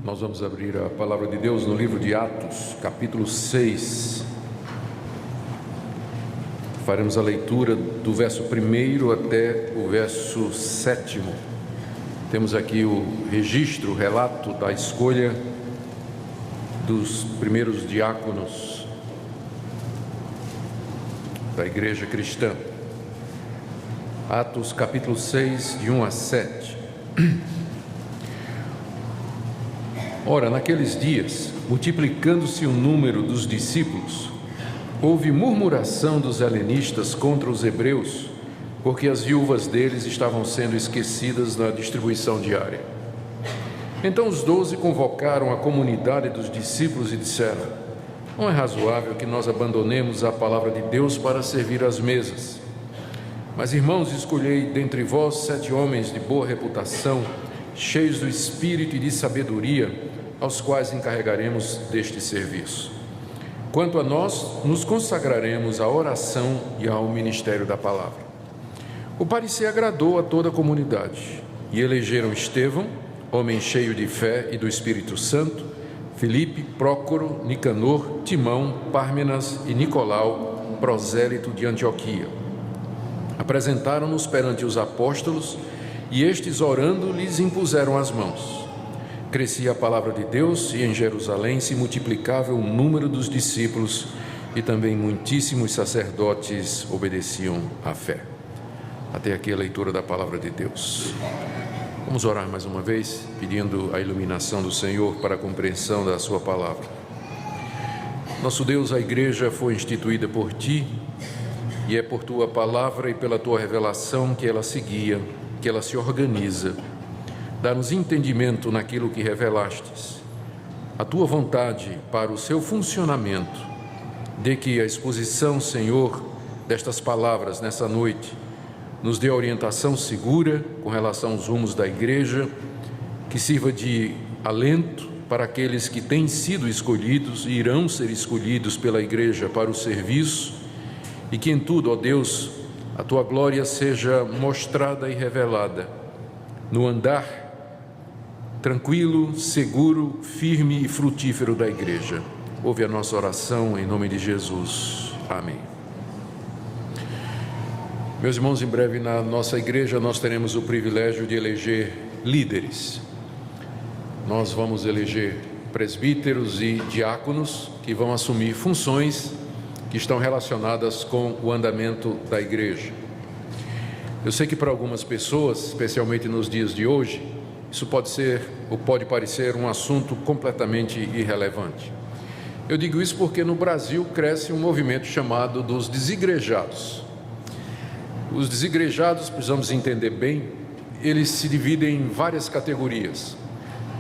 Nós vamos abrir a palavra de Deus no livro de Atos, capítulo 6. Faremos a leitura do verso 1 até o verso 7. Temos aqui o registro, o relato da escolha dos primeiros diáconos da igreja cristã. Atos, capítulo 6, de 1 a 7. Ora, naqueles dias, multiplicando-se o número dos discípulos, houve murmuração dos helenistas contra os hebreus, porque as viúvas deles estavam sendo esquecidas na distribuição diária. Então os 12 convocaram a comunidade dos discípulos e disseram: não é razoável que nós abandonemos a palavra de Deus para servir às mesas. Mas, irmãos, escolhei dentre vós 7 homens de boa reputação, cheios do espírito e de sabedoria, aos quais encarregaremos deste serviço. Quanto a nós, nos consagraremos à oração e ao ministério da palavra. O parecer agradou a toda a comunidade, e elegeram Estevão, homem cheio de fé e do Espírito Santo, Filipe, Prócoro, Nicanor, Timão, Pármenas e Nicolau, prosélito de Antioquia. Apresentaram-nos perante os apóstolos, e estes, orando, lhes impuseram as mãos. Crescia a palavra de Deus, e em Jerusalém se multiplicava o número dos discípulos, e também muitíssimos sacerdotes obedeciam à fé. Até aqui a leitura da palavra de Deus. Vamos orar mais uma vez, pedindo a iluminação do Senhor para a compreensão da sua palavra. Nosso Deus, a igreja foi instituída por Ti, e é por Tua palavra e pela Tua revelação que ela se guia, que ela se organiza. Dá-nos entendimento naquilo que revelastes, a Tua vontade para o seu funcionamento, de que a exposição, Senhor, destas palavras nessa noite, nos dê orientação segura com relação aos rumos da igreja, que sirva de alento para aqueles que têm sido escolhidos e irão ser escolhidos pela igreja para o serviço, e que em tudo, ó Deus, a Tua glória seja mostrada e revelada, no andar tranquilo, seguro, firme e frutífero da igreja. Ouve a nossa oração em nome de Jesus. Amém. Meus irmãos, em breve na nossa igreja nós teremos o privilégio de eleger líderes. Nós vamos eleger presbíteros e diáconos que vão assumir funções que estão relacionadas com o andamento da igreja. Eu sei que para algumas pessoas, especialmente nos dias de hoje, isso pode ser ou pode parecer um assunto completamente irrelevante. Eu digo isso porque no Brasil cresce um movimento chamado dos desigrejados. Os desigrejados, precisamos entender bem, eles se dividem em várias categorias.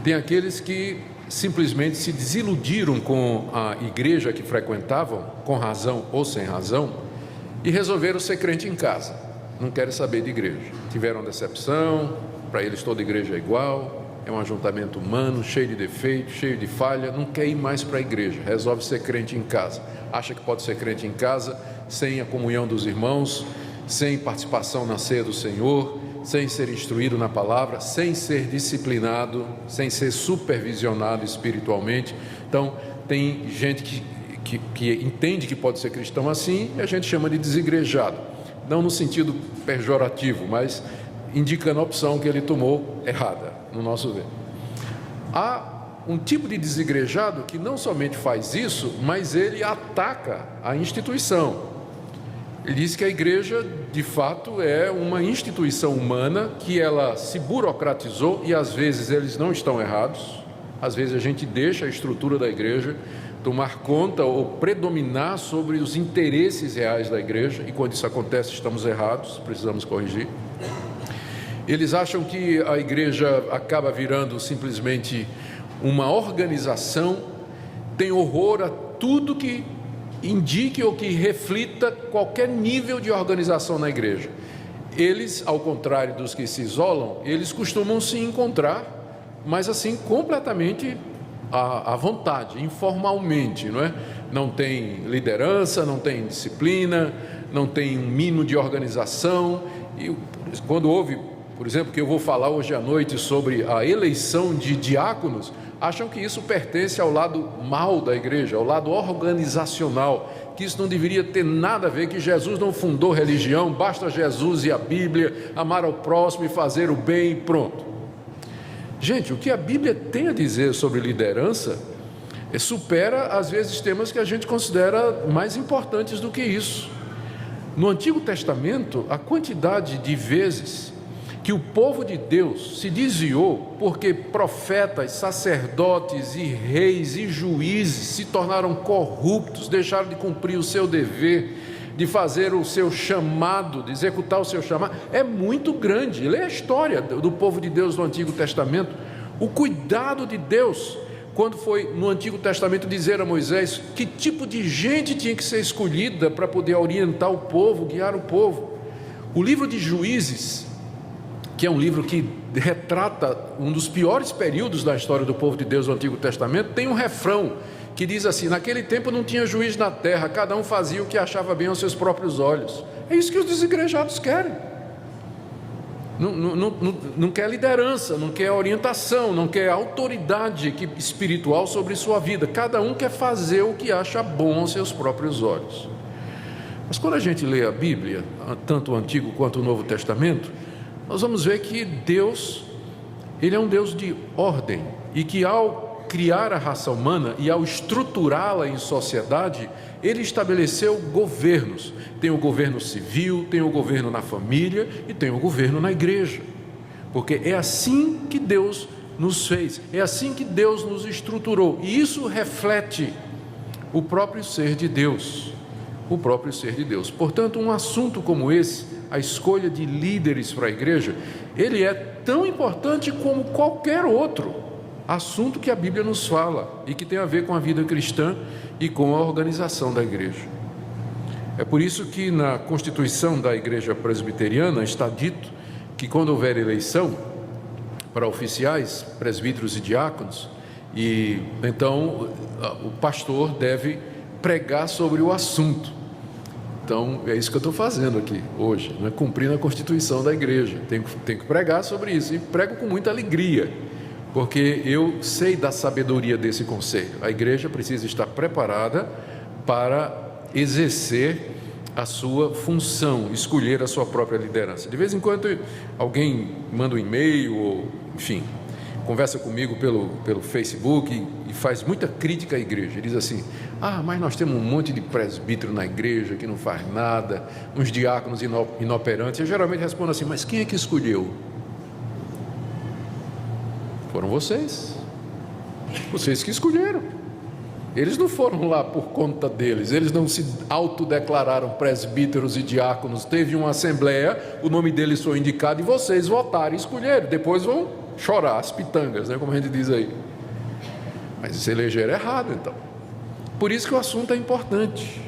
Tem aqueles que simplesmente se desiludiram com a igreja que frequentavam, com razão ou sem razão, e resolveram ser crente em casa. Não querem saber de igreja. Tiveram decepção, para eles toda igreja é igual, é um ajuntamento humano, cheio de defeitos, cheio de falha, não quer ir mais para a igreja, resolve ser crente em casa. Acha que pode ser crente em casa sem a comunhão dos irmãos, sem participação na ceia do Senhor, sem ser instruído na palavra, sem ser disciplinado, sem ser supervisionado espiritualmente. Então, tem gente que entende que pode ser cristão assim, e a gente chama de desigrejado. Não no sentido pejorativo, mas indicando a opção que ele tomou errada, no nosso ver. Há um tipo de desigrejado que não somente faz isso, mas ele ataca a instituição. Ele diz que a igreja, de fato, é uma instituição humana, que ela se burocratizou, e às vezes eles não estão errados. Às vezes a gente deixa a estrutura da igreja tomar conta ou predominar sobre os interesses reais da igreja, e quando isso acontece estamos errados, precisamos corrigir. Eles acham que a igreja acaba virando simplesmente uma organização, tem horror a tudo que indique ou que reflita qualquer nível de organização na igreja. Eles, ao contrário dos que se isolam, eles costumam se encontrar, mas assim, completamente à vontade, informalmente, não é? Não tem liderança, não tem disciplina, não tem um mínimo de organização, e quando houve por exemplo, que eu vou falar hoje à noite sobre a eleição de diáconos, acham que isso pertence ao lado mal da igreja, ao lado organizacional, que isso não deveria ter nada a ver, que Jesus não fundou religião, basta Jesus e a Bíblia, amar ao próximo e fazer o bem e pronto. Gente, o que a Bíblia tem a dizer sobre liderança supera às vezes temas que a gente considera mais importantes do que isso. No Antigo Testamento, a quantidade de vezes que o povo de Deus se desviou porque profetas, sacerdotes e reis e juízes se tornaram corruptos, deixaram de cumprir o seu dever, de fazer o seu chamado, de executar o seu chamado, é muito grande. Lê a história do povo de Deus no Antigo Testamento, o cuidado de Deus, quando foi no Antigo Testamento dizer a Moisés que tipo de gente tinha que ser escolhida para poder orientar o povo, guiar o povo. O livro de Juízes, que é um livro que retrata um dos piores períodos da história do povo de Deus no Antigo Testamento, tem um refrão que diz assim: naquele tempo não tinha juiz na terra, cada um fazia o que achava bem aos seus próprios olhos. É isso que os desigrejados querem. Não quer liderança, não quer orientação, não quer autoridade espiritual sobre sua vida. Cada um quer fazer o que acha bom aos seus próprios olhos. Mas quando a gente lê a Bíblia, tanto o Antigo quanto o Novo Testamento, nós vamos ver que Deus, Ele é um Deus de ordem, e que ao criar a raça humana e ao estruturá-la em sociedade, Ele estabeleceu governos. Tem o governo civil, tem o governo na família e tem o governo na igreja. Porque é assim que Deus nos fez, é assim que Deus nos estruturou. E isso reflete o próprio ser de Deus. O próprio ser de Deus. Portanto, um assunto como esse, a escolha de líderes para a igreja, ele é tão importante como qualquer outro assunto que a Bíblia nos fala e que tem a ver com a vida cristã e com a organização da igreja. É por isso que na Constituição da Igreja Presbiteriana está dito que quando houver eleição para oficiais, presbíteros e diáconos, e então o pastor deve pregar sobre o assunto. Então é isso que eu estou fazendo aqui hoje, né? Cumprindo a Constituição da igreja. Tenho que pregar sobre isso, e prego com muita alegria, porque eu sei da sabedoria desse conselho. A igreja precisa estar preparada para exercer a sua função, escolher a sua própria liderança. De vez em quando alguém manda um e-mail, ou enfim, conversa comigo pelo Facebook e faz muita crítica à igreja. Ele diz assim: mas nós temos um monte de presbítero na igreja que não faz nada, uns diáconos inoperantes. Eu geralmente respondo assim: mas quem é que escolheu? Foram vocês que escolheram. Eles não foram lá por conta deles, eles não se autodeclararam presbíteros e diáconos. Teve uma assembleia, o nome deles foi indicado e vocês votaram e escolheram. Depois vão chorar as pitangas, né, como a gente diz aí. Mas se elegeram errado, então. Por isso que o assunto é importante.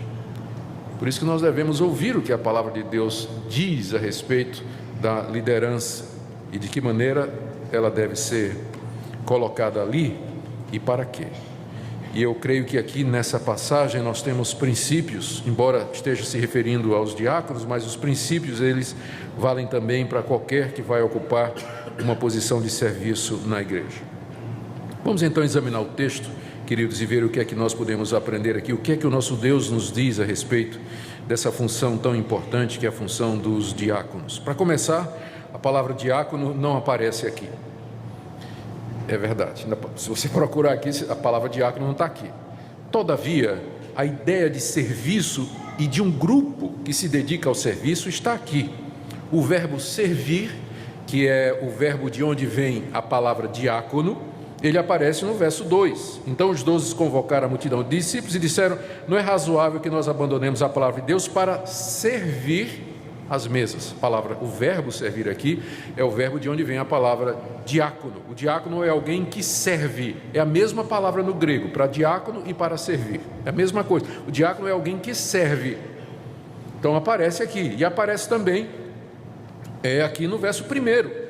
Por isso que nós devemos ouvir o que a palavra de Deus diz a respeito da liderança e de que maneira ela deve ser colocada ali e para quê. E eu creio que aqui nessa passagem nós temos princípios, embora esteja se referindo aos diáconos, mas os princípios eles valem também para qualquer que vai ocupar uma posição de serviço na igreja. Vamos então examinar o texto, queridos, e ver o que é que nós podemos aprender aqui, o que é que o nosso Deus nos diz a respeito dessa função tão importante que é a função dos diáconos. Para começar, a palavra diácono não aparece aqui. É verdade, se você procurar aqui, a palavra diácono não está aqui. Todavia, a ideia de serviço e de um grupo que se dedica ao serviço está aqui. O verbo servir, que é o verbo de onde vem a palavra diácono, ele aparece no verso 2. Então os 12 convocaram a multidão de discípulos e disseram: não é razoável que nós abandonemos a palavra de Deus para servir as mesas. O verbo servir aqui é o verbo de onde vem a palavra diácono. O diácono é alguém que serve, é a mesma palavra no grego, para diácono e para servir, é a mesma coisa. O diácono é alguém que serve. Então aparece aqui, e aparece também aqui no verso 1.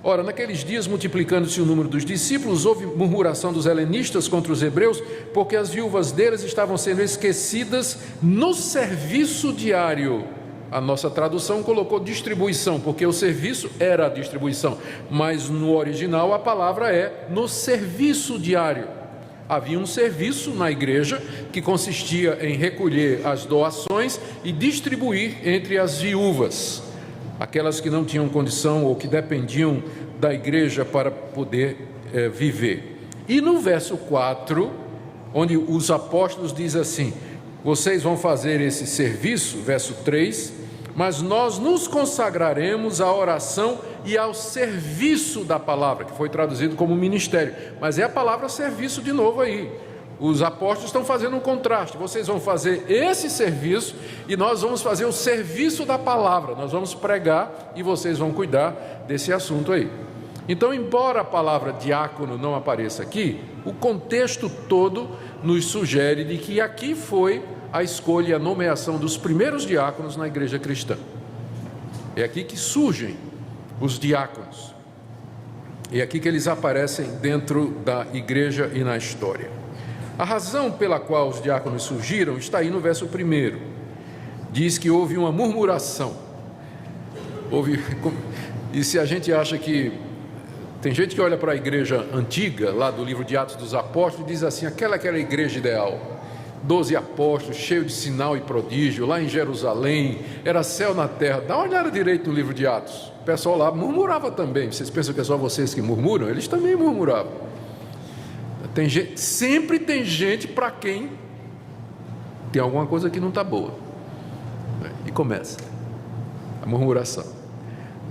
Ora, naqueles dias, multiplicando-se o número dos discípulos, houve murmuração dos helenistas contra os hebreus, porque as viúvas deles estavam sendo esquecidas no serviço diário A nossa tradução colocou distribuição, porque o serviço era a distribuição, mas no original a palavra é no serviço diário. Havia um serviço na igreja que consistia em recolher as doações e distribuir entre as viúvas, aquelas que não tinham condição ou que dependiam da igreja para poder viver. E no verso 4, onde os apóstolos dizem assim: vocês vão fazer esse serviço, verso 3, mas nós nos consagraremos à oração e ao serviço da palavra, que foi traduzido como ministério, mas é a palavra serviço de novo aí. Os apóstolos estão fazendo um contraste: vocês vão fazer esse serviço e nós vamos fazer o serviço da palavra, nós vamos pregar e vocês vão cuidar desse assunto aí. Então, embora a palavra diácono não apareça aqui, o contexto todo nos sugere de que aqui foi a escolha e a nomeação dos primeiros diáconos na igreja cristã. É aqui que surgem os diáconos. É aqui que eles aparecem dentro da igreja e na história. A razão pela qual os diáconos surgiram está aí no verso 1. Diz que houve uma murmuração. E se a gente acha que... Tem gente que olha para a igreja antiga, lá do livro de Atos dos Apóstolos, e diz assim: aquela que era a igreja ideal. 12 apóstolos, cheio de sinal e prodígio, lá em Jerusalém, era céu na terra. Dá uma olhada direito no livro de Atos. O pessoal lá murmurava também. Vocês pensam que é só vocês que murmuram? Eles também murmuravam. Sempre tem gente para quem tem alguma coisa que não está boa. E começa a murmuração,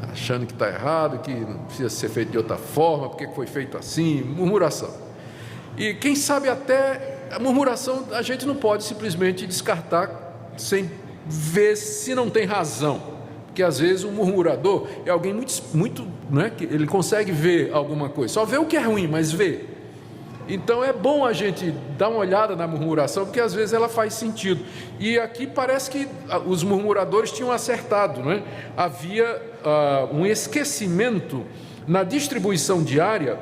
achando que está errado, que não precisa ser feito de outra forma, porque foi feito assim, murmuração. E quem sabe até a murmuração a gente não pode simplesmente descartar sem ver se não tem razão, porque às vezes o murmurador é alguém muito, né, que ele consegue ver alguma coisa, só vê o que é ruim, mas vê. Então é bom a gente dar uma olhada na murmuração, porque às vezes ela faz sentido. E aqui parece que os murmuradores tinham acertado, né? Havia um esquecimento na distribuição diária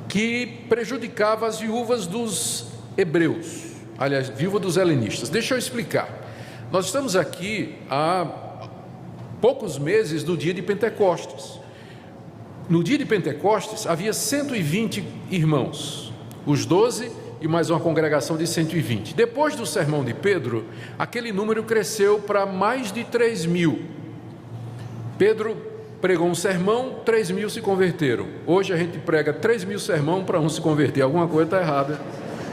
que prejudicava as viúvas dos hebreus, aliás, viúva dos helenistas. Deixa eu explicar. Nós estamos aqui há poucos meses do dia de Pentecostes. No dia de Pentecostes havia 120 irmãos, os 12 e mais uma congregação de 120. Depois do sermão de Pedro, aquele número cresceu para mais de 3.000. Pedro pregou um sermão, 3.000 se converteram. Hoje a gente prega 3.000 sermão para um se converter. Alguma coisa está errada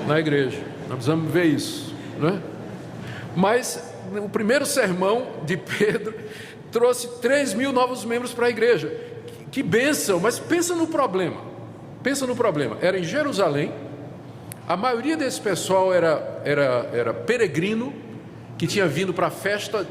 na igreja. Nós precisamos ver isso, né? Mas o primeiro sermão de Pedro trouxe 3.000 novos membros para a igreja. Que bênção! Mas pensa no problema. Pensa no problema. Era em Jerusalém. A maioria desse pessoal era peregrino, que tinha vindo para a festa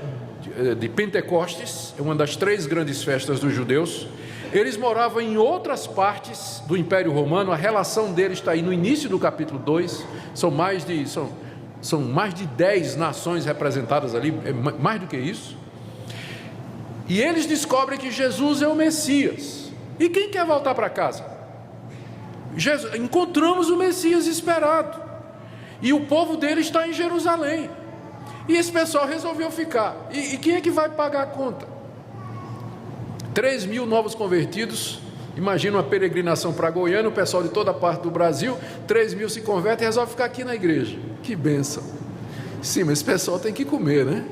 de Pentecostes, uma das 3 grandes festas dos judeus. Eles moravam em outras partes do Império Romano. A relação deles está aí no início do capítulo 2. São mais de 10 nações representadas ali, mais do que isso. E eles descobrem que Jesus é o Messias. E quem quer voltar para casa? Encontramos o Messias esperado. E o povo dele está em Jerusalém. E esse pessoal resolveu ficar. E quem é que vai pagar a conta? 3.000 novos convertidos. Imagina uma peregrinação para Goiânia, o pessoal de toda parte do Brasil. 3.000 se convertem e resolvem ficar aqui na igreja. Que bênção. Sim, mas esse pessoal tem que comer, né?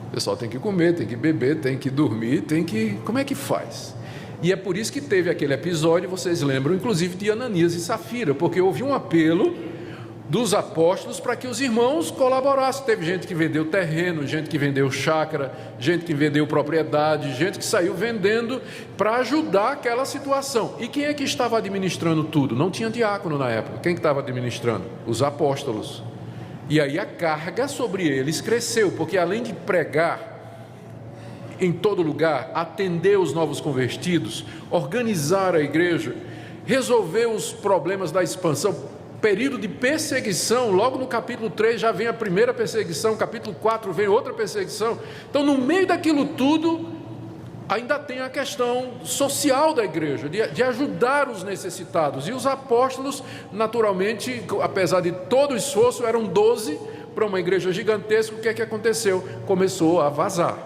O pessoal tem que comer, tem que beber, tem que dormir, tem que... Como é que faz? E é por isso que teve aquele episódio, vocês lembram, inclusive de Ananias e Safira, porque houve um apelo dos apóstolos para que os irmãos colaborassem. Teve gente que vendeu terreno, gente que vendeu chácara, gente que vendeu propriedade, gente que saiu vendendo para ajudar aquela situação. E quem é que estava administrando tudo? Não tinha diácono na época. Quem que estava administrando? Os apóstolos. E aí a carga sobre eles cresceu, porque além de pregar em todo lugar, atender os novos convertidos, organizar a igreja, resolver os problemas da expansão, período de perseguição, logo no capítulo 3 já vem a primeira perseguição, capítulo 4 vem outra perseguição. Então no meio daquilo tudo, ainda tem a questão social da igreja, de ajudar os necessitados. E os apóstolos, naturalmente, apesar de todo o esforço, eram 12, para uma igreja gigantesca, o que é que aconteceu? Começou a vazar,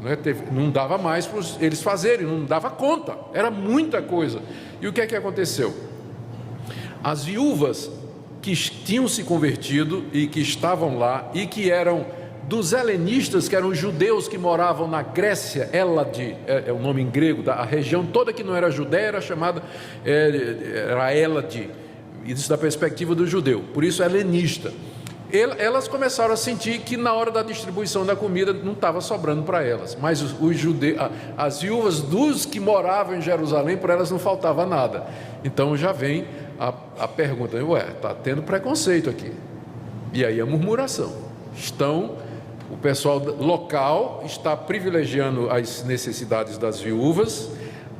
né? Não dava mais para eles fazerem, não dava conta, era muita coisa. E o que é que aconteceu? As viúvas que tinham se convertido e que estavam lá e que eram dos helenistas, que eram os judeus que moravam na Grécia, Hélade, é o nome em grego, a região toda que não era judeia era chamada, era Hélade, isso da perspectiva do judeu, por isso helenista. Elas começaram a sentir que na hora da distribuição da comida não estava sobrando para elas, mas os judeus, as viúvas dos que moravam em Jerusalém, para elas não faltava nada. Então já vem a pergunta, está tendo preconceito aqui, e aí a murmuração, o pessoal local está privilegiando as necessidades das viúvas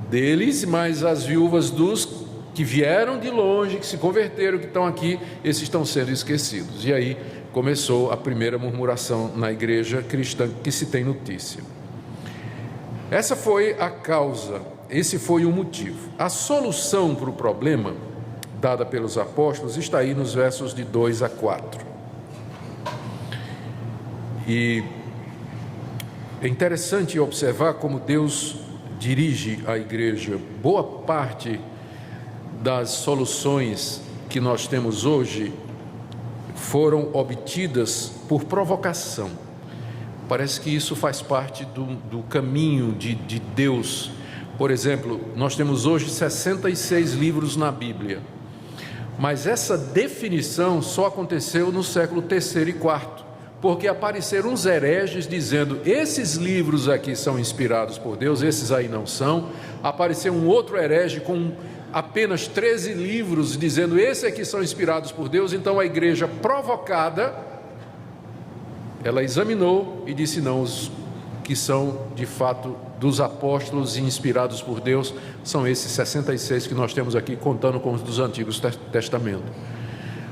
deles, mas as viúvas dos que vieram de longe, que se converteram, que estão aqui, esses estão sendo esquecidos. E aí começou a primeira murmuração na igreja cristã que se tem notícia. Essa foi a causa, esse foi o motivo. A solução para o problema, dada pelos apóstolos, está aí nos versos de 2 a 4. E é interessante observar como Deus dirige a igreja. Boa parte das soluções que nós temos hoje foram obtidas por provocação. Parece que isso faz parte do caminho de Deus. Por exemplo, nós temos hoje 66 livros na Bíblia, mas essa definição só aconteceu no século III e IV, porque apareceram uns hereges dizendo, esses livros aqui são inspirados por Deus, esses aí não são. Apareceu um outro herege com apenas 13 livros, dizendo, esses aqui são inspirados por Deus. Então a igreja, provocada, ela examinou e disse, não, os que são de fato dos apóstolos e inspirados por Deus, são esses 66 que nós temos aqui, contando com os dos Antigos Testamentos.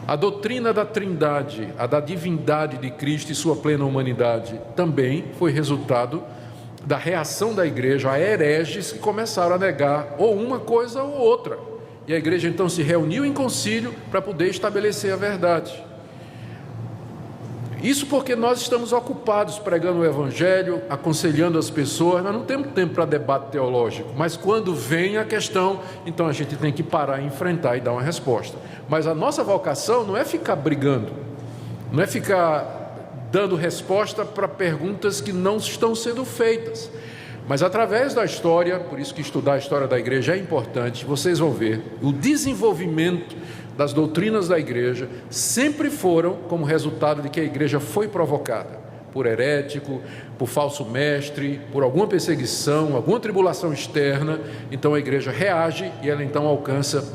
A doutrina da Trindade, a da divindade de Cristo e sua plena humanidade, também foi resultado da reação da igreja a hereges que começaram a negar ou uma coisa ou outra. E a igreja então se reuniu em concílio para poder estabelecer a verdade. Isso porque nós estamos ocupados pregando o Evangelho, aconselhando as pessoas, nós não temos tempo para debate teológico, mas quando vem a questão, então a gente tem que parar, enfrentar e dar uma resposta. Mas a nossa vocação não é ficar brigando, não é ficar dando resposta para perguntas que não estão sendo feitas, mas através da história, por isso que estudar a história da igreja é importante, vocês vão ver o desenvolvimento das doutrinas da igreja sempre foram como resultado de que a igreja foi provocada por herético, por falso mestre, por alguma perseguição, alguma tribulação externa. Então a igreja reage e ela então alcança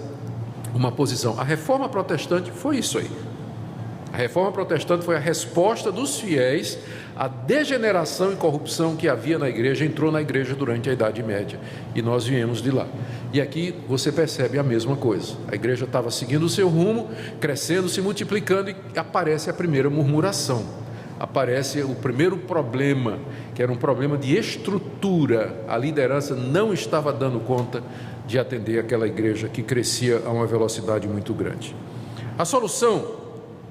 uma posição. A reforma protestante foi isso aí. A reforma protestante foi a resposta dos fiéis à degeneração e corrupção que havia na igreja, entrou na igreja durante a Idade Média, e nós viemos de lá. E aqui você percebe a mesma coisa, a igreja estava seguindo o seu rumo, crescendo, se multiplicando, e aparece a primeira murmuração, aparece o primeiro problema, que era um problema de estrutura. A liderança não estava dando conta de atender aquela igreja que crescia a uma velocidade muito grande. A solução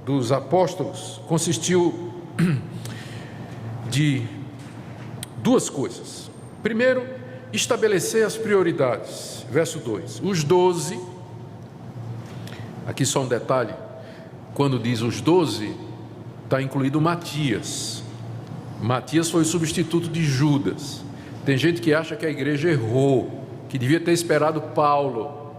dos apóstolos consistiu de duas coisas. Primeiro, estabelecer as prioridades. Verso 2, os 12, aqui só um detalhe, quando diz os 12, está incluído Matias. Matias foi o substituto de Judas. Tem gente que acha que a igreja errou, que devia ter esperado Paulo,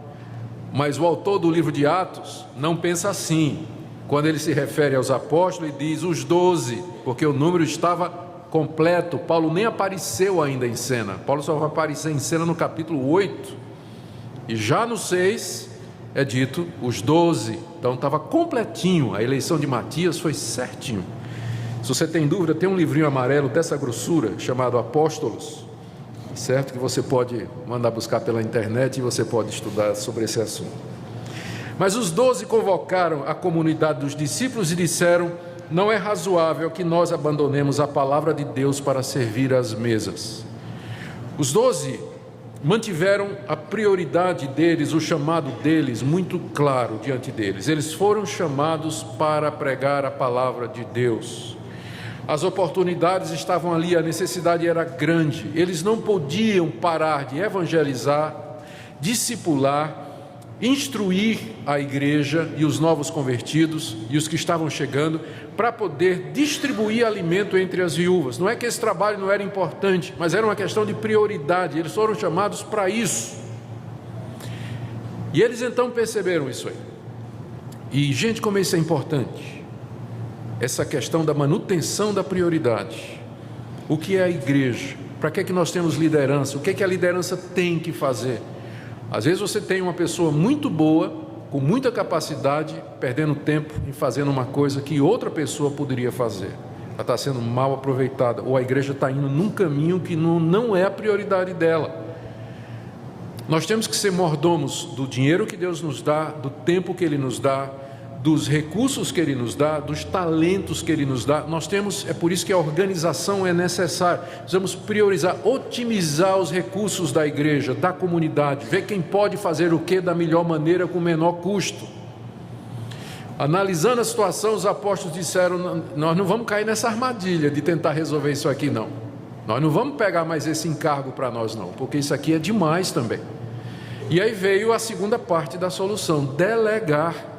mas o autor do livro de Atos não pensa assim, quando ele se refere aos apóstolos e diz os 12, porque o número estava completo. Paulo nem apareceu ainda em cena, Paulo só vai aparecer em cena no capítulo 8, e já no 6 é dito os 12, então estava completinho, a eleição de Matias foi certinho. Se você tem dúvida, tem um livrinho amarelo dessa grossura, chamado Apóstolos, certo? Que você pode mandar buscar pela internet e você pode estudar sobre esse assunto. Mas os 12 convocaram a comunidade dos discípulos e disseram: não é razoável que nós abandonemos a palavra de Deus para servir às mesas. Os 12 mantiveram a prioridade deles, o chamado deles muito claro diante deles. Eles foram chamados para pregar a palavra de Deus. As oportunidades estavam ali, a necessidade era grande. Eles não podiam parar de evangelizar, discipular, instruir a igreja e os novos convertidos e os que estavam chegando, para poder distribuir alimento entre as viúvas. Não é que esse trabalho não era importante, mas era uma questão de prioridade. Eles foram chamados para isso. E eles então perceberam isso aí. E, gente, como isso é importante, essa questão da manutenção da prioridade. O que é a igreja? Para que é que nós temos liderança? O que é que a liderança tem que fazer? Às vezes você tem uma pessoa muito boa, com muita capacidade, perdendo tempo em fazendo uma coisa que outra pessoa poderia fazer. Ela está sendo mal aproveitada, ou a igreja está indo num caminho que não é a prioridade dela. Nós temos que ser mordomos do dinheiro que Deus nos dá, do tempo que Ele nos dá, dos recursos que Ele nos dá, dos talentos que Ele nos dá. É por isso que a organização é necessária. Precisamos priorizar, otimizar os recursos da igreja, da comunidade, ver quem pode fazer o que da melhor maneira, com o menor custo. Analisando a situação, os apóstolos disseram: nós não vamos cair nessa armadilha de tentar resolver isso aqui, não. Nós não vamos pegar mais esse encargo para nós, não, porque isso aqui é demais também. E aí veio a segunda parte da solução: delegar.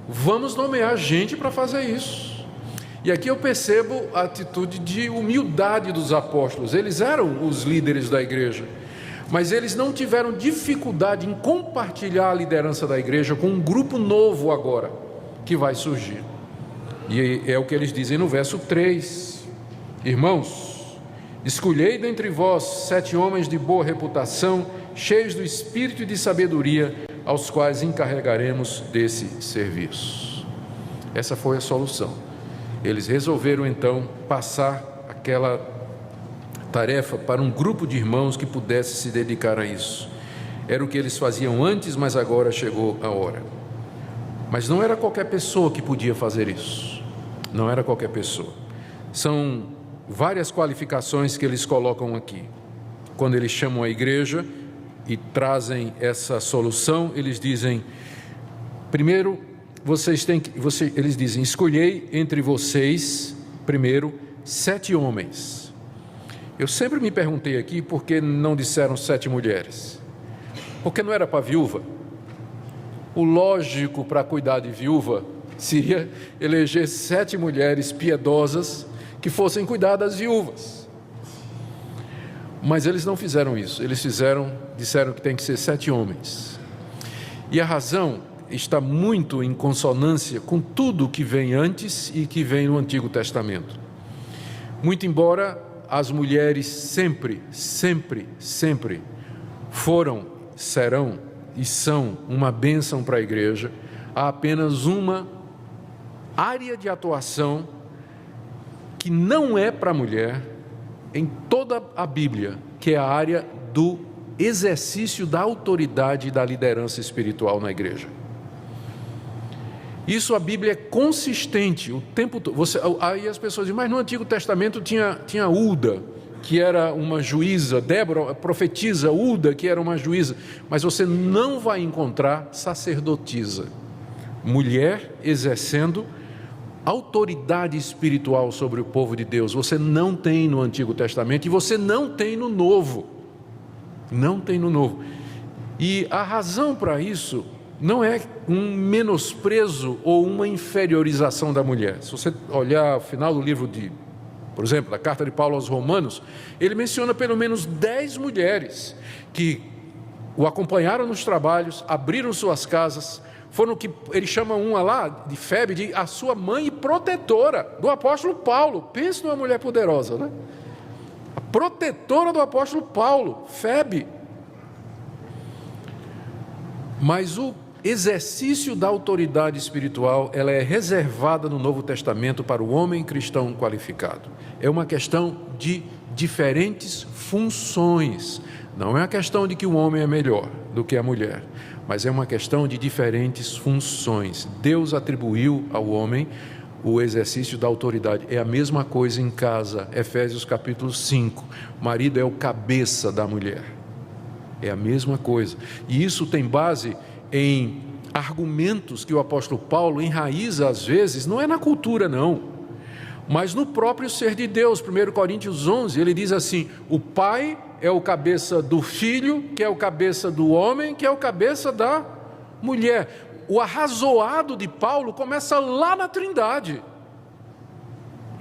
Vamos nomear gente para fazer isso. E aqui eu percebo a atitude de humildade dos apóstolos. Eles eram os líderes da igreja, mas eles não tiveram dificuldade em compartilhar a liderança da igreja com um grupo novo agora, que vai surgir. E é o que eles dizem no verso 3. Irmãos, escolhei dentre vós 7 homens de boa reputação, cheios do espírito e de sabedoria, aos quais encarregaremos desse serviço. Essa foi a solução. Eles resolveram então passar aquela tarefa para um grupo de irmãos que pudesse se dedicar a isso. Era o que eles faziam antes, mas agora chegou a hora. Mas não era qualquer pessoa que podia fazer isso. Não era qualquer pessoa. São várias qualificações que eles colocam aqui. Quando eles chamam a igreja e trazem essa solução, eles dizem: primeiro, eles dizem, escolhei entre vocês, primeiro, 7 homens. Eu sempre me perguntei aqui, por que não disseram 7 mulheres? Porque não era para viúva? O lógico para cuidar de viúva seria eleger 7 mulheres piedosas que fossem cuidar das viúvas. Mas eles não fizeram isso. Eles disseram que tem que ser 7 homens. E a razão está muito em consonância com tudo que vem antes e que vem no Antigo Testamento. Muito embora as mulheres sempre foram, serão e são uma bênção para a igreja, há apenas uma área de atuação que não é para a mulher em toda a Bíblia, que é a área do exercício da autoridade e da liderança espiritual na igreja. Isso a Bíblia é consistente o tempo todo. Aí as pessoas dizem, mas no Antigo Testamento tinha Ulda, que era uma juíza, Débora, a profetisa Ulda, que era uma juíza, mas você não vai encontrar sacerdotisa, mulher exercendo autoridade espiritual sobre o povo de Deus. Você não tem no Antigo Testamento e você não tem no Novo. Não tem no Novo. E a razão para isso não é um menosprezo ou uma inferiorização da mulher. Se você olhar o final do livro por exemplo, da carta de Paulo aos Romanos, ele menciona pelo menos 10 mulheres que o acompanharam nos trabalhos, abriram suas casas, foram que ele chama uma lá de Febe, de a sua mãe e protetora do apóstolo Paulo. Pense numa mulher poderosa, né? A protetora do apóstolo Paulo, Febe. Mas o exercício da autoridade espiritual, ela é reservada no Novo Testamento para o homem cristão qualificado. É uma questão de diferentes funções. Não é a questão de que o homem é melhor do que a mulher, mas é uma questão de diferentes funções. Deus atribuiu ao homem o exercício da autoridade. É a mesma coisa em casa. Efésios capítulo 5. O marido é o cabeça da mulher. É a mesma coisa. E isso tem base em argumentos que o apóstolo Paulo enraiza às vezes, não é na cultura não, mas no próprio ser de Deus. 1 Coríntios 11, ele diz assim: o pai é o cabeça do filho, que é o cabeça do homem, que é o cabeça da mulher. O arrazoado de Paulo começa lá na Trindade.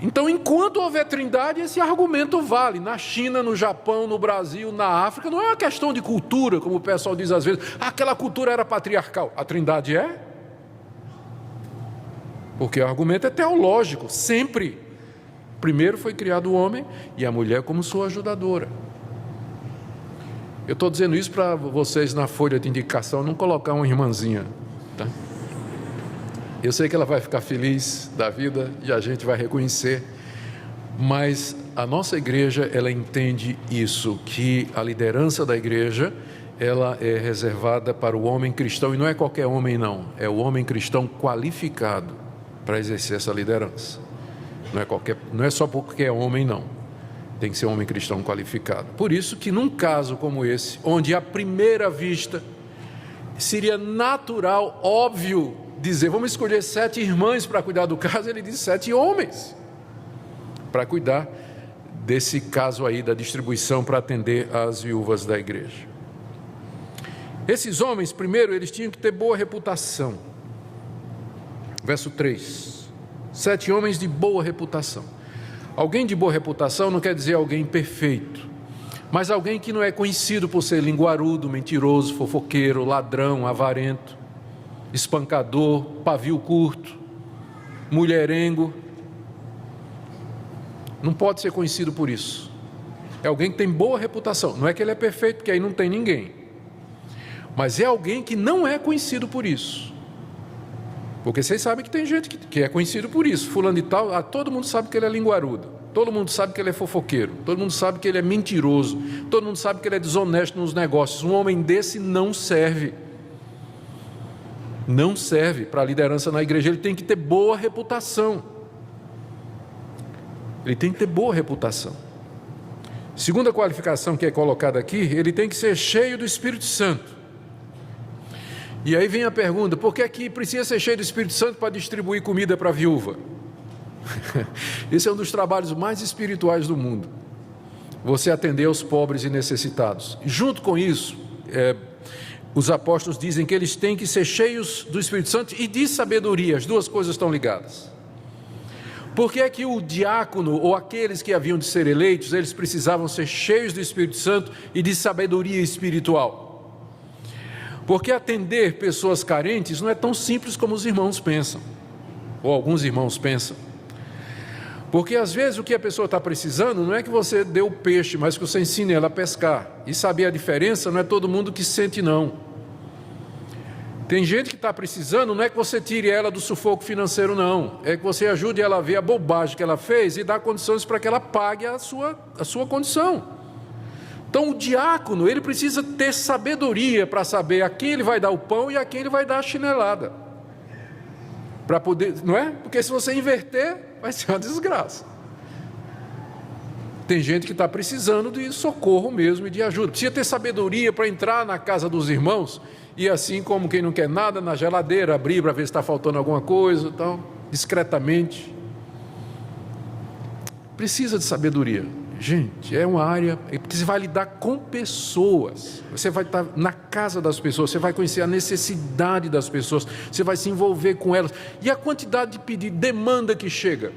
Então, enquanto houver Trindade, esse argumento vale. Na China, no Japão, no Brasil, na África, não é uma questão de cultura, como o pessoal diz às vezes, aquela cultura era patriarcal. A Trindade é? Porque o argumento é teológico, sempre. Primeiro foi criado o homem e a mulher como sua ajudadora. Eu estou dizendo isso para vocês na folha de indicação não colocar uma irmãzinha, tá? Eu sei que ela vai ficar feliz da vida e a gente vai reconhecer, mas a nossa igreja, ela entende isso, que a liderança da igreja, ela é reservada para o homem cristão, e não é qualquer homem não, é o homem cristão qualificado para exercer essa liderança. Não é só porque é homem não, tem que ser um homem cristão qualificado. Por isso que num caso como esse, onde à primeira vista seria natural, óbvio, dizer, vamos escolher 7 irmãs para cuidar do caso, ele diz 7 homens para cuidar desse caso aí da distribuição para atender as viúvas da igreja. Esses homens, primeiro, eles tinham que ter boa reputação. Verso 3, 7 homens de boa reputação. Alguém de boa reputação não quer dizer alguém perfeito, mas alguém que não é conhecido por ser linguarudo, mentiroso, fofoqueiro, ladrão, avarento, espancador, pavio curto, mulherengo. Não pode ser conhecido por isso. É alguém que tem boa reputação. Não é que ele é perfeito, porque aí não tem ninguém. Mas é alguém que não é conhecido por isso. Porque vocês sabem que tem gente que é conhecido por isso. Fulano de tal, todo mundo sabe que ele é linguarudo. Todo mundo sabe que ele é fofoqueiro. Todo mundo sabe que ele é mentiroso. Todo mundo sabe que ele é desonesto nos negócios. Um homem desse não serve. Não serve para a liderança na igreja. Ele tem que ter boa reputação. Ele tem que ter boa reputação. Segunda qualificação que é colocada aqui, ele tem que ser cheio do Espírito Santo. E aí vem a pergunta, por que é que precisa ser cheio do Espírito Santo para distribuir comida para a viúva? Esse é um dos trabalhos mais espirituais do mundo. Você atender aos pobres e necessitados. Junto com isso, os apóstolos dizem que eles têm que ser cheios do Espírito Santo e de sabedoria. As duas coisas estão ligadas. Por que é que o diácono ou aqueles que haviam de ser eleitos, eles precisavam ser cheios do Espírito Santo e de sabedoria espiritual? Porque atender pessoas carentes não é tão simples como os irmãos pensam, ou alguns irmãos pensam. Porque às vezes o que a pessoa está precisando não é que você dê o peixe, mas que você ensine ela a pescar. E saber a diferença não é todo mundo que sente não. Tem gente que está precisando, não é que você tire ela do sufoco financeiro não, é que você ajude ela a ver a bobagem que ela fez e dar condições para que ela pague a sua condição. Então o diácono, ele precisa ter sabedoria para saber a quem ele vai dar o pão e a quem ele vai dar a chinelada. Para poder, não é? Porque se você inverter, vai ser uma desgraça. Tem gente que está precisando de socorro mesmo e de ajuda. Precisa ter sabedoria para entrar na casa dos irmãos e assim como quem não quer nada, na geladeira, abrir para ver se está faltando alguma coisa, então, discretamente. Precisa de sabedoria. Gente, é uma área, porque você vai lidar com pessoas, você vai estar na casa das pessoas, você vai conhecer a necessidade das pessoas, você vai se envolver com elas, e a quantidade de pedido, demanda que chega.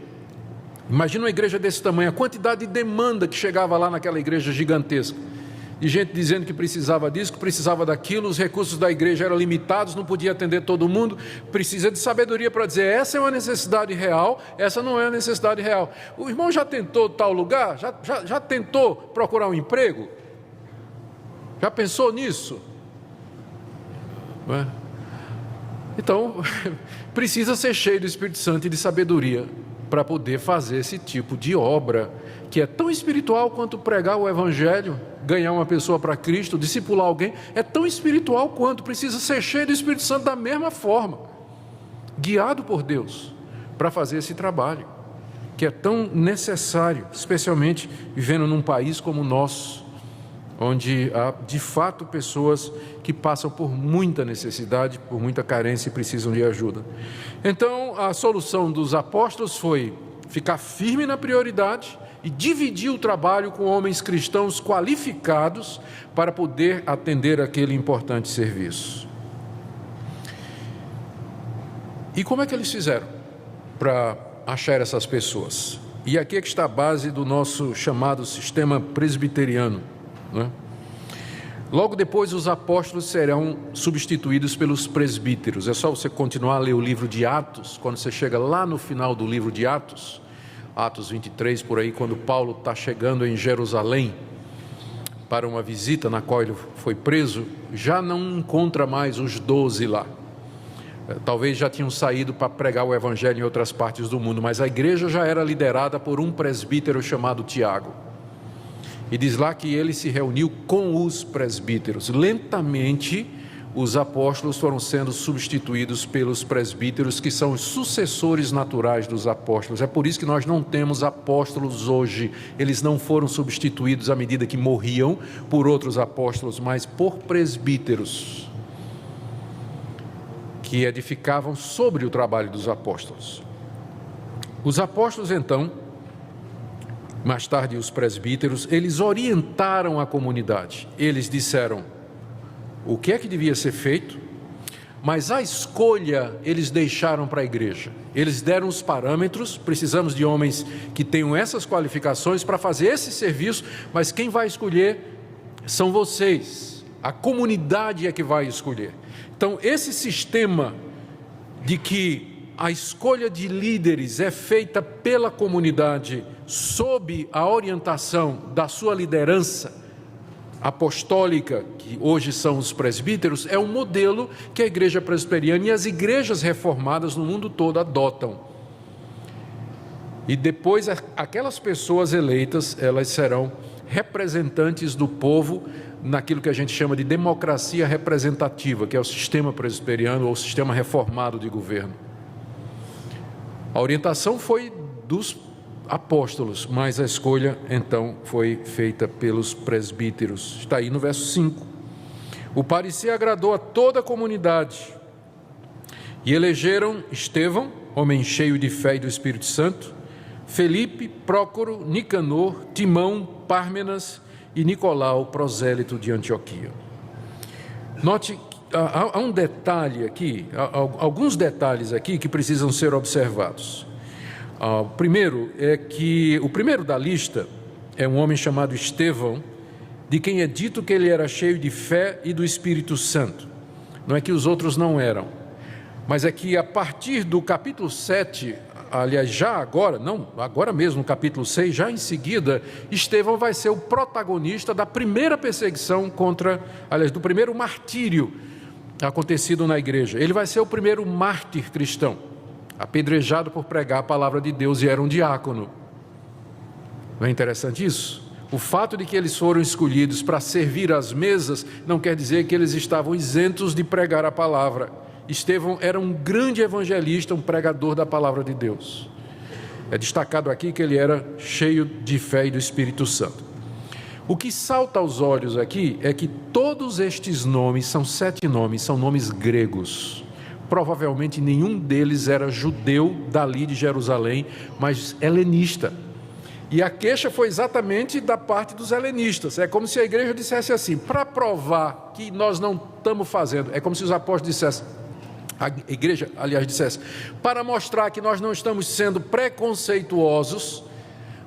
Imagina uma igreja desse tamanho, a quantidade de demanda que chegava lá naquela igreja gigantesca, de gente dizendo que precisava disso, que precisava daquilo, os recursos da igreja eram limitados, não podia atender todo mundo. Precisa de sabedoria para dizer, essa é uma necessidade real, essa não é uma necessidade real. O irmão já tentou tal lugar? Já tentou procurar um emprego? Já pensou nisso? Não é? Então, precisa ser cheio do Espírito Santo e de sabedoria para poder fazer esse tipo de obra, que é tão espiritual quanto pregar o Evangelho, ganhar uma pessoa para Cristo, discipular alguém, é tão espiritual quanto, precisa ser cheio do Espírito Santo da mesma forma, guiado por Deus, para fazer esse trabalho, que é tão necessário, especialmente vivendo num país como o nosso, onde há de fato pessoas que passam por muita necessidade, por muita carência e precisam de ajuda. Então, a solução dos apóstolos foi ficar firme na prioridade e dividir o trabalho com homens cristãos qualificados para poder atender aquele importante serviço. E como é que eles fizeram para achar essas pessoas? E aqui é que está a base do nosso chamado sistema presbiteriano, né? Logo depois, os apóstolos serão substituídos pelos presbíteros. É só você continuar a ler o livro de Atos, quando você chega lá no final do livro de Atos, Atos 23, por aí, quando Paulo está chegando em Jerusalém para uma visita na qual ele foi preso, já não encontra mais os 12 lá. Talvez já tinham saído para pregar o evangelho em outras partes do mundo, mas a igreja já era liderada por um presbítero chamado Tiago. E diz lá que ele se reuniu com os presbíteros. Lentamente, os apóstolos foram sendo substituídos pelos presbíteros, que são os sucessores naturais dos apóstolos. É por isso que nós não temos apóstolos hoje. Eles não foram substituídos à medida que morriam por outros apóstolos, mas por presbíteros, que edificavam sobre o trabalho dos apóstolos. Os apóstolos, então, mais tarde os presbíteros, eles orientaram a comunidade. Eles disseram o que é que devia ser feito, mas a escolha eles deixaram para a igreja. Eles deram os parâmetros, precisamos de homens que tenham essas qualificações para fazer esse serviço, mas quem vai escolher são vocês. A comunidade é que vai escolher. Então, esse sistema de que a escolha de líderes é feita pela comunidade sob a orientação da sua liderança apostólica, que hoje são os presbíteros, é um modelo que a igreja presbiteriana e as igrejas reformadas no mundo todo adotam. E depois, aquelas pessoas eleitas, elas serão representantes do povo naquilo que a gente chama de democracia representativa, que é o sistema presbiteriano ou o sistema reformado de governo. A orientação foi dos apóstolos, mas a escolha então foi feita pelos presbíteros. Está aí no verso 5. O parecer agradou a toda a comunidade e elegeram Estevão, homem cheio de fé e do Espírito Santo, Felipe, Prócoro, Nicanor, Timão, Pármenas e Nicolau, prosélito de Antioquia. Note, há um detalhe aqui, alguns detalhes aqui que precisam ser observados. O primeiro é que o primeiro da lista é um homem chamado Estevão, de quem é dito que ele era cheio de fé e do Espírito Santo. Não é que os outros não eram, mas é que a partir do capítulo 7, aliás, já agora, não, agora mesmo no capítulo 6, já em seguida, Estevão vai ser o protagonista da primeira perseguição do primeiro martírio acontecido na igreja. Ele vai ser o primeiro mártir cristão, apedrejado por pregar a palavra de Deus, e era um diácono. Não é interessante isso? O fato de que eles foram escolhidos para servir às mesas não quer dizer que eles estavam isentos de pregar a palavra. Estevão era um grande evangelista, um pregador da palavra de Deus. É destacado aqui que ele era cheio de fé e do Espírito Santo. O que salta aos olhos aqui é que todos estes nomes, são 7 nomes, são nomes gregos. Provavelmente nenhum deles era judeu dali de Jerusalém, mas helenista. E a queixa foi exatamente da parte dos helenistas. É como se a igreja dissesse assim, para provar que nós não estamos fazendo, é como se os apóstolos dissessem, a igreja, aliás, dissesse, para mostrar que nós não estamos sendo preconceituosos,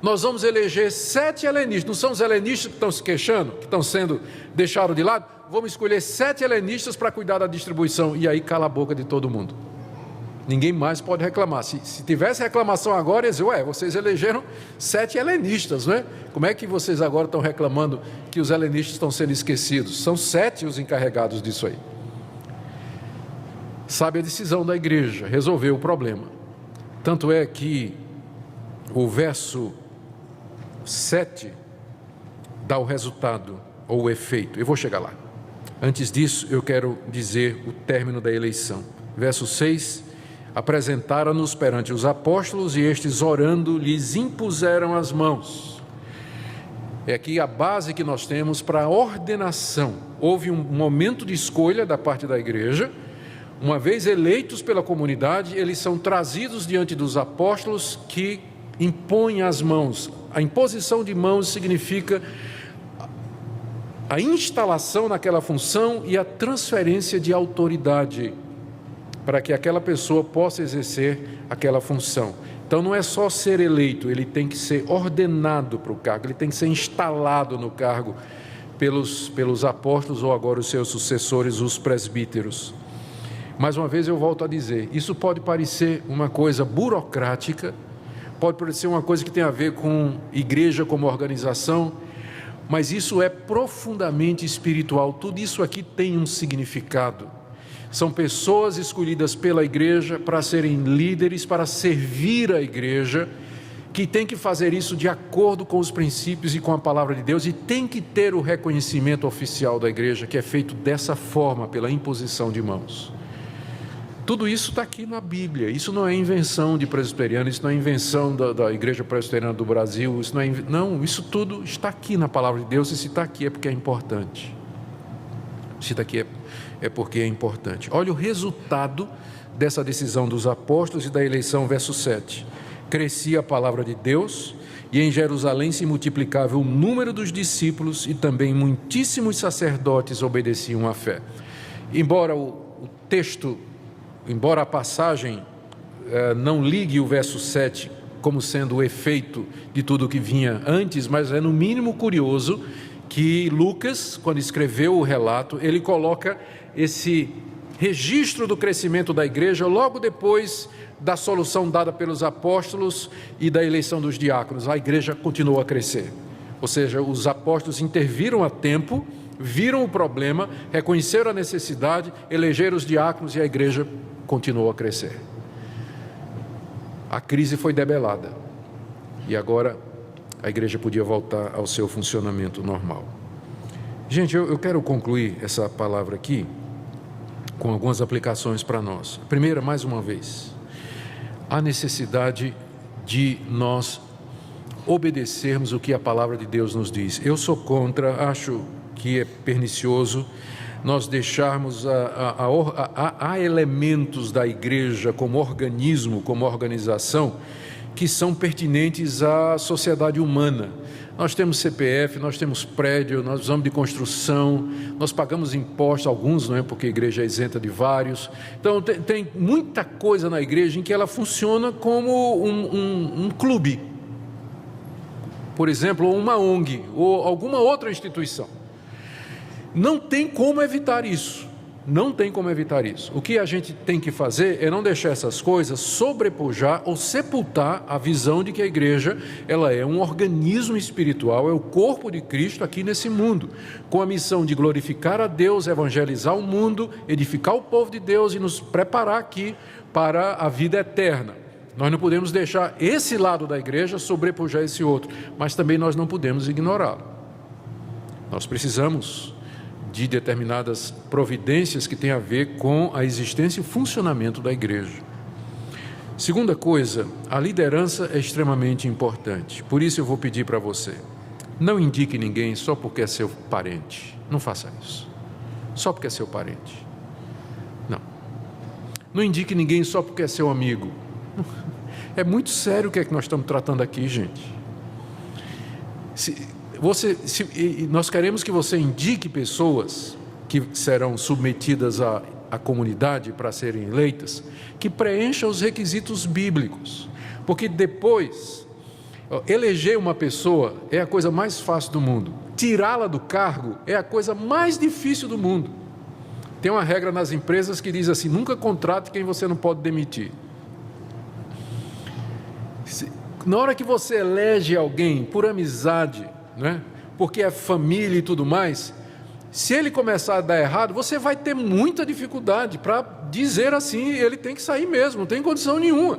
nós vamos eleger 7 helenistas. Não são os helenistas que estão se queixando, que estão sendo deixados de lado? Vamos escolher 7 helenistas para cuidar da distribuição. E aí cala a boca de todo mundo. Ninguém mais pode reclamar. Se tivesse reclamação agora, ia dizer, vocês elegeram 7 helenistas, não é? Como é que vocês agora estão reclamando que os helenistas estão sendo esquecidos? São 7 os encarregados disso aí. Sabe a decisão da igreja, resolveu o problema. Tanto é que o verso 7 dá o resultado ou o efeito. Eu vou chegar lá. Antes disso, eu quero dizer o término da eleição. Verso 6, apresentaram-nos perante os apóstolos e estes, orando, lhes impuseram as mãos. É aqui a base que nós temos para a ordenação. Houve um momento de escolha da parte da igreja. Uma vez eleitos pela comunidade, eles são trazidos diante dos apóstolos que impõem as mãos. A imposição de mãos significa a instalação naquela função e a transferência de autoridade para que aquela pessoa possa exercer aquela função. Então não é só ser eleito, ele tem que ser ordenado para o cargo, ele tem que ser instalado no cargo pelos apóstolos ou agora os seus sucessores, os presbíteros. Mais uma vez eu volto a dizer, isso pode parecer uma coisa burocrática, pode parecer uma coisa que tem a ver com igreja como organização, mas isso é profundamente espiritual. Tudo isso aqui tem um significado. São pessoas escolhidas pela igreja para serem líderes, para servir a igreja, que tem que fazer isso de acordo com os princípios e com a palavra de Deus, e tem que ter o reconhecimento oficial da igreja, que é feito dessa forma, pela imposição de mãos. Tudo isso está aqui na Bíblia. Isso não é invenção de presbiterianos, isso não é invenção da Igreja Presbiteriana do Brasil, isso tudo está aqui na palavra de Deus, e se está aqui é porque é importante. Se está aqui é porque é importante. Olha o resultado dessa decisão dos apóstolos e da eleição, verso 7. Crescia a palavra de Deus, e em Jerusalém se multiplicava o número dos discípulos, e também muitíssimos sacerdotes obedeciam à fé. Embora a passagem não ligue o verso 7 como sendo o efeito de tudo o que vinha antes, mas é no mínimo curioso que Lucas, quando escreveu o relato, ele coloca esse registro do crescimento da igreja logo depois da solução dada pelos apóstolos e da eleição dos diáconos. A igreja continuou a crescer, ou seja, os apóstolos interviram a tempo, viram o problema, reconheceram a necessidade, elegeram os diáconos e a igreja continuou a crescer. A crise foi debelada e agora a igreja podia voltar ao seu funcionamento normal. Gente, eu quero concluir essa palavra aqui com algumas aplicações para nós. Primeira, mais uma vez, a necessidade de nós obedecermos o que a palavra de Deus nos diz. Eu sou contra, acho que é pernicioso nós deixarmos há elementos da igreja como organismo, como organização, que são pertinentes à sociedade humana. Nós temos CPF, nós temos prédio, nós usamos de construção, nós pagamos impostos, alguns não é, porque a igreja é isenta de vários. Então tem muita coisa na igreja em que ela funciona como um clube, por exemplo, ou uma ONG, ou alguma outra instituição. Não tem como evitar isso, não tem como evitar isso. O que a gente tem que fazer é não deixar essas coisas sobrepujar ou sepultar a visão de que a igreja ela é um organismo espiritual, é o corpo de Cristo aqui nesse mundo, com a missão de glorificar a Deus, evangelizar o mundo, edificar o povo de Deus e nos preparar aqui para a vida eterna. Nós não podemos deixar esse lado da igreja sobrepujar esse outro, mas também nós não podemos ignorá-lo. Nós precisamos de determinadas providências que têm a ver com a existência e o funcionamento da igreja. Segunda coisa, a liderança é extremamente importante. Por isso eu vou pedir para você, não indique ninguém só porque é seu parente. Não faça isso. Só porque é seu parente. Não. Não indique ninguém só porque é seu amigo. É muito sério o que é que nós estamos tratando aqui, gente. Nós queremos que você indique pessoas que serão submetidas à comunidade para serem eleitas, que preencham os requisitos bíblicos, porque depois, eleger uma pessoa é a coisa mais fácil do mundo, tirá-la do cargo é a coisa mais difícil do mundo. Tem uma regra nas empresas que diz assim: nunca contrate quem você não pode demitir. Na hora que você elege alguém por amizade, né? Porque é família e tudo mais, se ele começar a dar errado, você vai ter muita dificuldade para dizer assim, ele tem que sair mesmo, não tem condição nenhuma.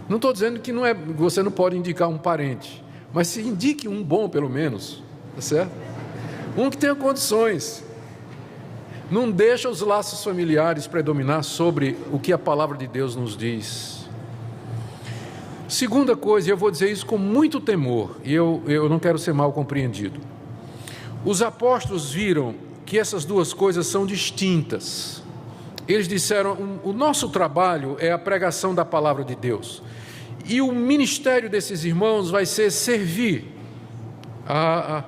Não estou dizendo que você não pode indicar um parente, mas se indique um bom pelo menos, tá certo? Um que tenha condições. Não deixa os laços familiares predominar sobre o que a palavra de Deus nos diz. Segunda coisa, e eu vou dizer isso com muito temor, e eu não quero ser mal compreendido. Os apóstolos viram que essas duas coisas são distintas. Eles disseram, o nosso trabalho é a pregação da palavra de Deus. E o ministério desses irmãos vai ser servir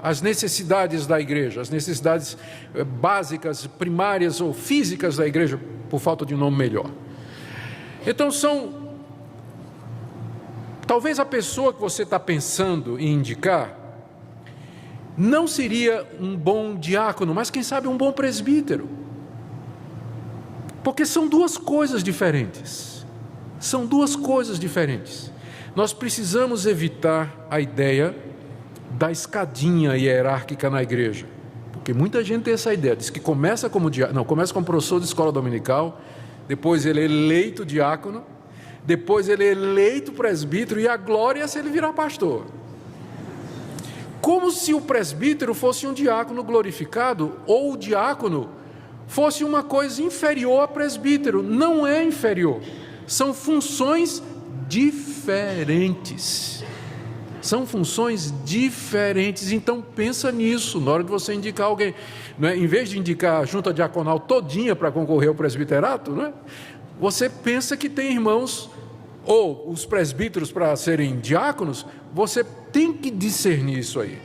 as necessidades da igreja, as necessidades básicas, primárias ou físicas da igreja, por falta de um nome melhor. Então talvez a pessoa que você está pensando em indicar não seria um bom diácono, mas quem sabe um bom presbítero. Porque são duas coisas diferentes. São duas coisas diferentes. Nós precisamos evitar a ideia da escadinha hierárquica na igreja. Porque muita gente tem essa ideia, diz que começa como professor de escola dominical, depois ele é eleito diácono, depois ele é eleito presbítero, e a glória é se ele virar pastor. Como se o presbítero fosse um diácono glorificado, ou o diácono fosse uma coisa inferior a presbítero. Não é inferior, são funções diferentes. São funções diferentes, então pensa nisso na hora de você indicar alguém. Não é? Em vez de indicar a junta diaconal todinha para concorrer ao presbiterato, não é? Você pensa que tem irmãos, ou os presbíteros para serem diáconos, você tem que discernir isso aí.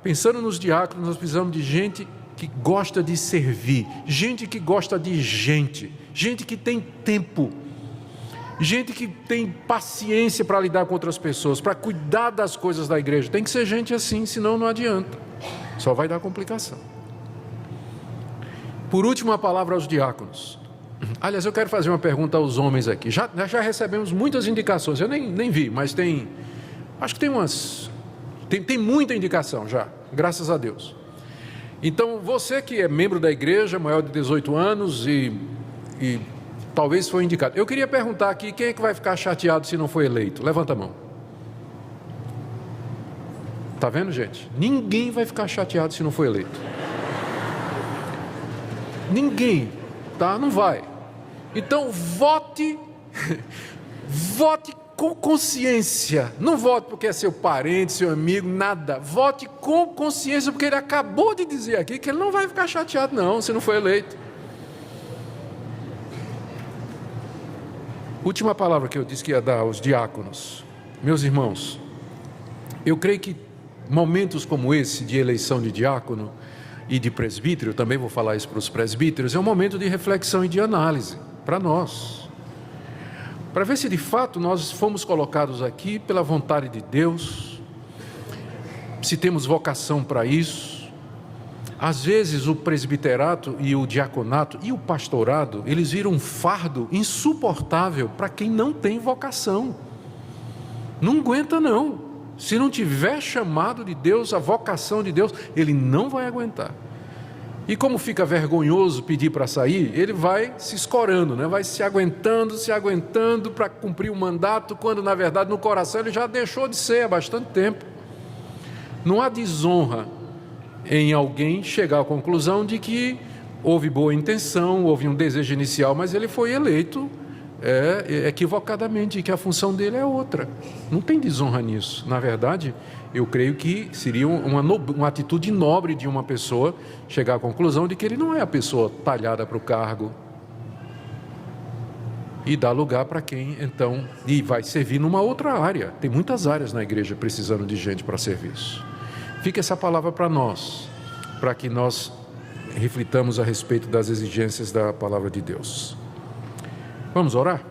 Pensando nos diáconos, nós precisamos de gente que gosta de servir, gente que gosta de gente que tem tempo, gente que tem paciência para lidar com outras pessoas, para cuidar das coisas da igreja. Tem que ser gente assim, senão não adianta, só vai dar complicação. Por último, a palavra aos diáconos. Aliás, eu quero fazer uma pergunta aos homens aqui. Já recebemos muitas indicações, eu nem vi, mas acho que tem muita indicação já, graças a Deus. Então, você que é membro da igreja, maior de 18 anos e talvez foi indicado. Eu queria perguntar aqui, quem é que vai ficar chateado se não for eleito? Levanta a mão. Está vendo, gente? Ninguém vai ficar chateado se não for eleito. Ninguém, tá? Não vai. Então, vote com consciência. Não vote porque é seu parente, seu amigo, nada. Vote com consciência, porque ele acabou de dizer aqui que ele não vai ficar chateado não, se não for eleito. Última palavra que eu disse que ia dar aos diáconos. Meus irmãos, eu creio que momentos como esse de eleição de diácono e de presbítero, eu também vou falar isso para os presbíteros, é um momento de reflexão e de análise para nós, para ver se de fato nós fomos colocados aqui pela vontade de Deus, se temos vocação para isso. Às vezes o presbiterato e o diaconato e o pastorado, eles viram um fardo insuportável para quem não tem vocação. Não aguenta não. Se não tiver chamado de Deus, a vocação de Deus, ele não vai aguentar. E como fica vergonhoso pedir para sair, ele vai se escorando, né? Vai se aguentando para cumprir o mandato, quando na verdade no coração ele já deixou de ser há bastante tempo. Não há desonra em alguém chegar à conclusão de que houve boa intenção, houve um desejo inicial, mas ele foi eleito equivocadamente, e que a função dele é outra. Não tem desonra nisso. Na verdade, eu creio que seria uma atitude nobre de uma pessoa chegar à conclusão de que ele não é a pessoa talhada para o cargo e dar lugar para quem, então, e vai servir numa outra área. Tem muitas áreas na igreja precisando de gente para serviço. Fica essa palavra para nós, para que nós reflitamos a respeito das exigências da palavra de Deus. Vamos orar?